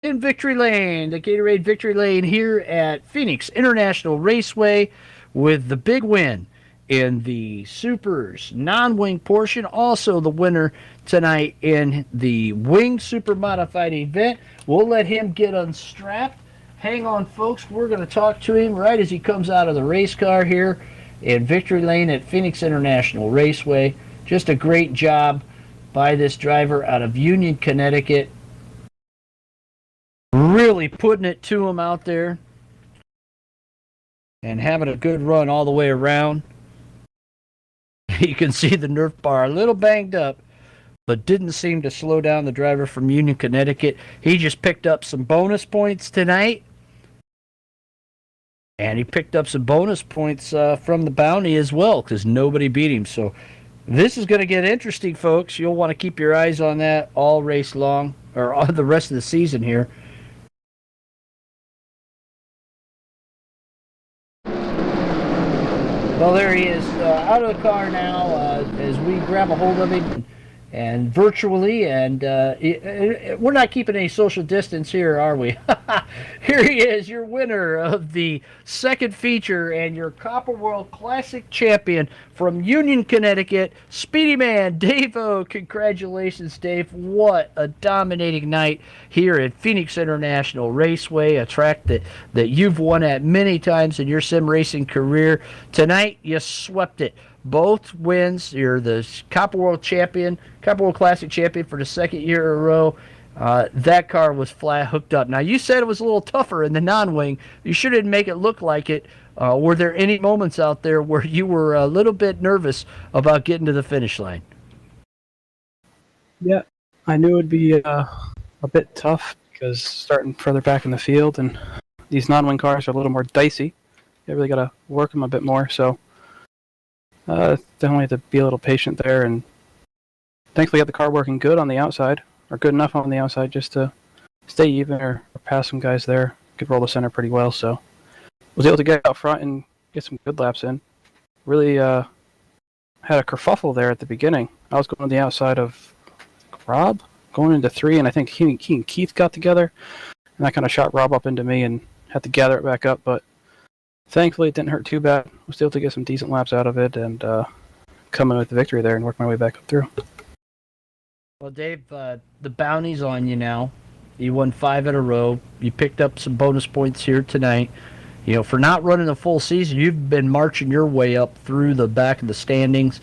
In Victory Lane, the Gatorade Victory Lane here at Phoenix International Raceway with the big win in the Supers non-wing portion. Also the winner tonight in the wing super modified event. We'll let him get unstrapped. Hang on, folks. We're going to talk to him right as he comes out of the race car here in Victory Lane at Phoenix International Raceway. Just a great job by this driver out of Union, Connecticut, really putting it to him out there and having a good run all the way around. You can see the Nerf bar a little banged up, but didn't seem to slow down the driver from Union, Connecticut. He just picked up some bonus points tonight, and he picked up some bonus points from the bounty as well because nobody beat him. So this is going to get interesting, folks. You'll want to keep your eyes on that all race long, or all the rest of the season here. Well, there he is, out of the car now as we grab a hold of him and virtually, and we're not keeping any social distance here, are we? Here he is, your winner of the second feature and your Copper World Classic champion from Union, Connecticut, Speedy Man, Dave-O. Congratulations, Dave. What a dominating night here at Phoenix International Raceway, a track that you've won at many times in your sim racing career. Tonight, you swept it. Both wins. You're the Copper World champion, Copper World Classic champion for the second year in a row. That car was flat hooked up. Now, you said it was a little tougher in the non-wing. You sure didn't make it look like it. Were there any moments out there where you were a little bit nervous about getting to the finish line? Yeah, I knew it would be a bit tough because starting further back in the field, and these non-wing cars are a little more dicey. You really got to work them a bit more, so definitely have to be a little patient there. And thankfully, got the car working good on the outside, or good enough on the outside just to stay even or pass some guys there. Could roll the center pretty well, so was able to get out front and get some good laps in. Really had a kerfuffle there at the beginning. I was going on the outside of Rob, going into 3, and I think he and Keith got together, and that kind of shot Rob up into me and had to gather it back up, but thankfully it didn't hurt too bad. I was able to get some decent laps out of it and come in with the victory there and work my way back up through. Well, Dave, the bounty's on you now. You won 5 in a row. You picked up some bonus points here tonight. You know, for not running a full season, you've been marching your way up through the back of the standings.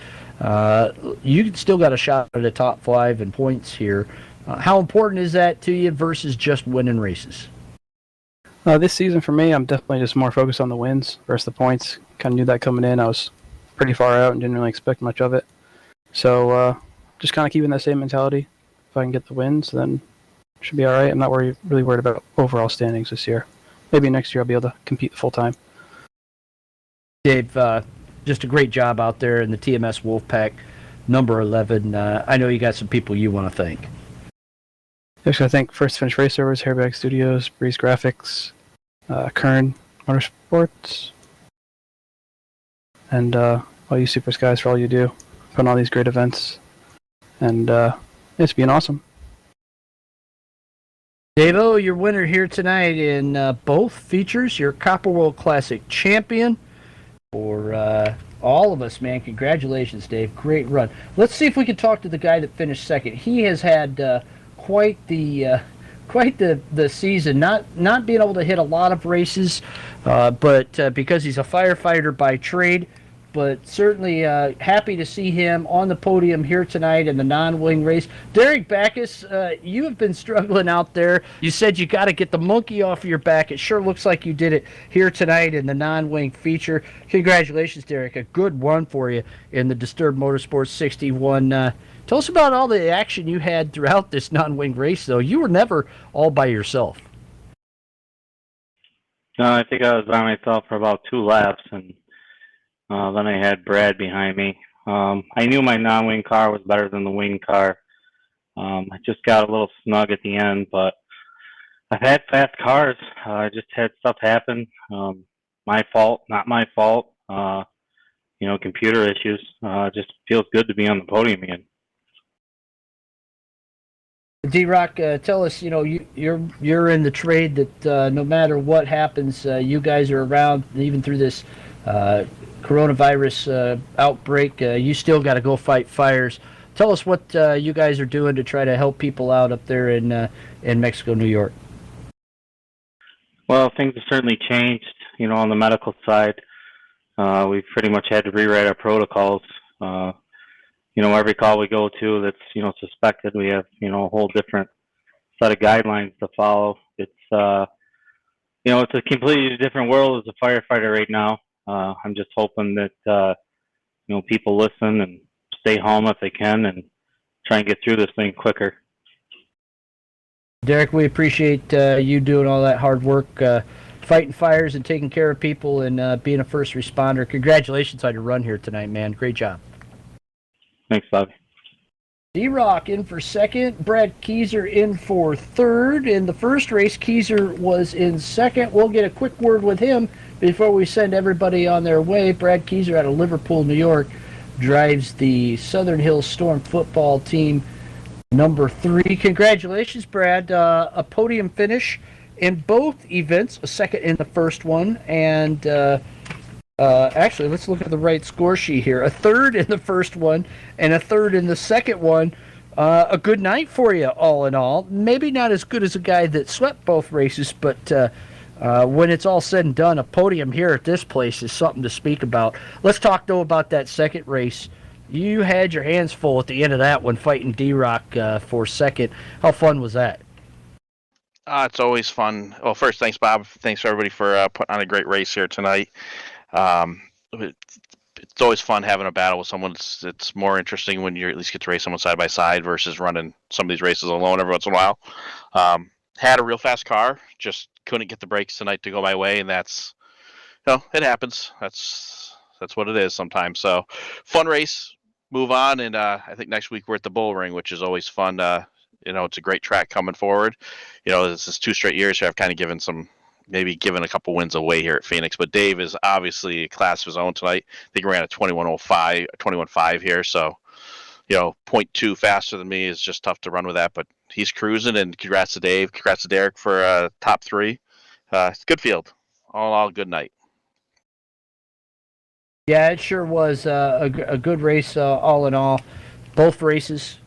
You still got a shot at the top 5 in points here. How important is that to you versus just winning races? This season for me, I'm definitely just more focused on the wins versus the points. Kind of knew that coming in. I was pretty far out and didn't really expect much of it. So just kind of keeping that same mentality. If I can get the wins, then it should be all right. I'm not really worried about overall standings this year. Maybe next year I'll be able to compete full time. Dave, just a great job out there in the TMS Wolfpack, number 11. I know you got some people you want to thank. Actually, I think First Finish Race Servers, Hairbag Studios, Breeze Graphics, Kern Motorsports, and all you SUPRS guys for all you do, putting on these great events, and it's been awesome. Dave-O, your winner here tonight in both features. Your Copper World Classic champion. For all of us, man, congratulations, Dave. Great run. Let's see if we can talk to the guy that finished second. He has had quite the season. Not being able to hit a lot of races, but because he's a firefighter by trade. But certainly happy to see him on the podium here tonight in the non-wing race. Derek Backus, you have been struggling out there. You said you got to get the monkey off of your back. It sure looks like you did it here tonight in the non-wing feature. Congratulations, Derek. A good one for you in the Disturbed Motorsports 61. Tell us about all the action you had throughout this non-wing race, though. You were never all by yourself. No, I think I was by myself for about 2 laps, and then I had Brad behind me. I knew my non-wing car was better than the wing car. I just got a little snug at the end, but I've had fast cars. I just had stuff happen. My fault, not my fault. Computer issues. Just feels good to be on the podium again. D-Rock, tell us, you're in the trade that no matter what happens, you guys are around even through this coronavirus outbreak. You still got to go fight fires. Tell us what you guys are doing to try to help people out up there in Mexico, New York. Well, things have certainly changed, on the medical side. We've pretty much had to rewrite our protocols. Every call we go to that's, suspected, we have, a whole different set of guidelines to follow. It's a completely different world as a firefighter right now. I'm just hoping that, people listen and stay home if they can and try and get through this thing quicker. Derek, we appreciate you doing all that hard work, fighting fires and taking care of people and being a first responder. Congratulations on your run here tonight, man. Great job. Thanks, Bobby. D-Rock in for second. Brad Keyser in for third. In the first race, Keyser was in second. We'll get a quick word with him before we send everybody on their way. Brad Keyser out of Liverpool, New York, drives the Southern Hills Storm football team number 3. Congratulations, Brad. A podium finish in both events, a second in the first one, and actually, let's look at the right score sheet here. A third in the first one and a third in the second one. A good night for you, all in all. Maybe not as good as a guy that swept both races, but when it's all said and done, a podium here at this place is something to speak about. Let's talk, though, about that second race. You had your hands full at the end of that one fighting D-Rock for second. How fun was that? It's always fun. Well, first, thanks, Bob. Thanks, everybody, for putting on a great race here tonight. It's always fun having a battle with someone. It's more interesting when you at least get to race someone side by side versus running some of these races alone every once in a while. Had a real fast car, just couldn't get the brakes tonight to go my way, and that's, it happens. That's what it is sometimes. So, fun race. Move on, and I think next week we're at the Bull Ring, which is always fun. It's a great track coming forward. This is 2 straight years here. I've kind of given a couple wins away here at Phoenix, but Dave is obviously a class of his own tonight. I think he ran a 21.5 here, so 0.2 faster than me is just tough to run with that, but he's cruising, and congrats to Dave, congrats to Derek for top 3. It's a good field. All in all, good night. Yeah, it sure was a good race all in all. Both races.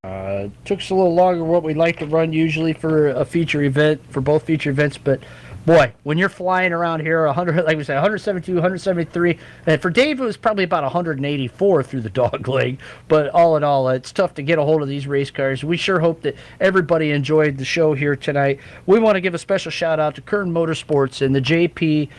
Took us a little longer than what we'd like to run usually for a feature event, for both feature events, but boy, when you're flying around here, 100, like we said, 172, 173, and for Dave it was probably about 184 through the dog leg, but all in all, it's tough to get a hold of these race cars. We sure hope that everybody enjoyed the show here tonight. We want to give a special shout out to Kern Motorsports and the JP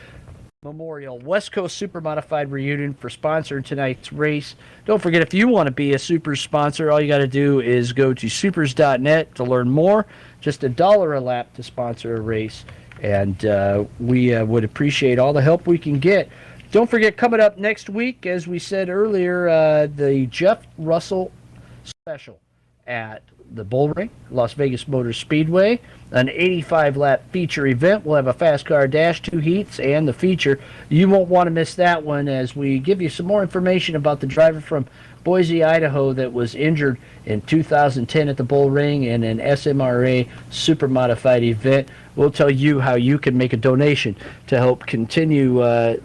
Memorial West Coast Supermodified Reunion for sponsoring tonight's race. Don't forget, if you want to be a SUPRS sponsor, all you got to do is go to supers.net to learn more. Just $1 a lap to sponsor a race, and we would appreciate all the help we can get. Don't forget, coming up next week, as we said earlier, the Jeff Russell Special at the Bull Ring, Las Vegas Motor Speedway, an 85-lap feature event. We'll have a fast car dash, 2 heats, and the feature. You won't want to miss that one as we give you some more information about the driver from Boise, Idaho that was injured in 2010 at the Bull Ring in an SMRA Supermodified event. We'll tell you how you can make a donation to help continue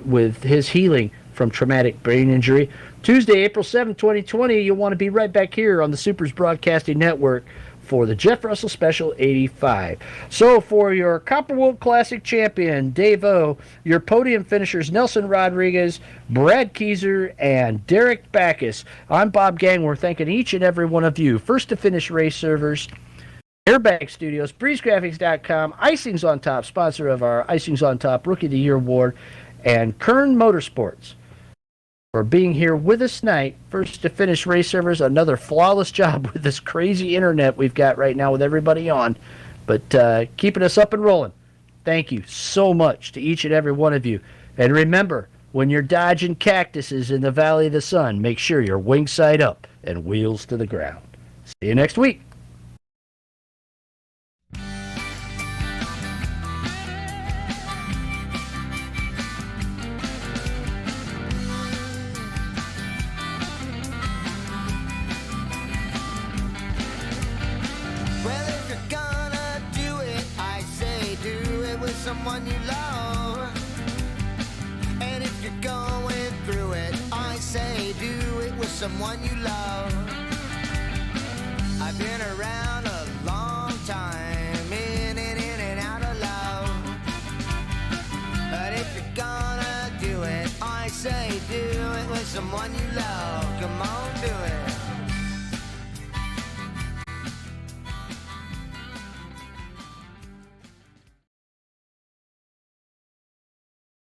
with his healing from traumatic brain injury. Tuesday, April 7, 2020, you'll want to be right back here on the SUPRS Broadcasting Network for the Jeff Russell Special 85. So for your Copper World Classic champion, Dave O, your podium finishers, Nelson Rodriguez, Brad Keyser, and Derek Backus, I'm Bob Gangwer, thanking each and every one of you. First to Finish Race Servers, Airbag Studios, BreezeGraphics.com, Icings on Top, sponsor of our Icings on Top Rookie of the Year Award, and Kern Motorsports for being here with us tonight. First to Finish Race Servers, another flawless job with this crazy internet we've got right now with everybody on, but keeping us up and rolling. Thank you so much to each and every one of you. And remember, when you're dodging cactuses in the Valley of the Sun, make sure you're wing side up and wheels to the ground. See you next week. Well, someone you love. And if you're going through it, I say do it with someone you love. I've been around a long time, in and out of love. But if you're gonna do it, I say do it with someone you love.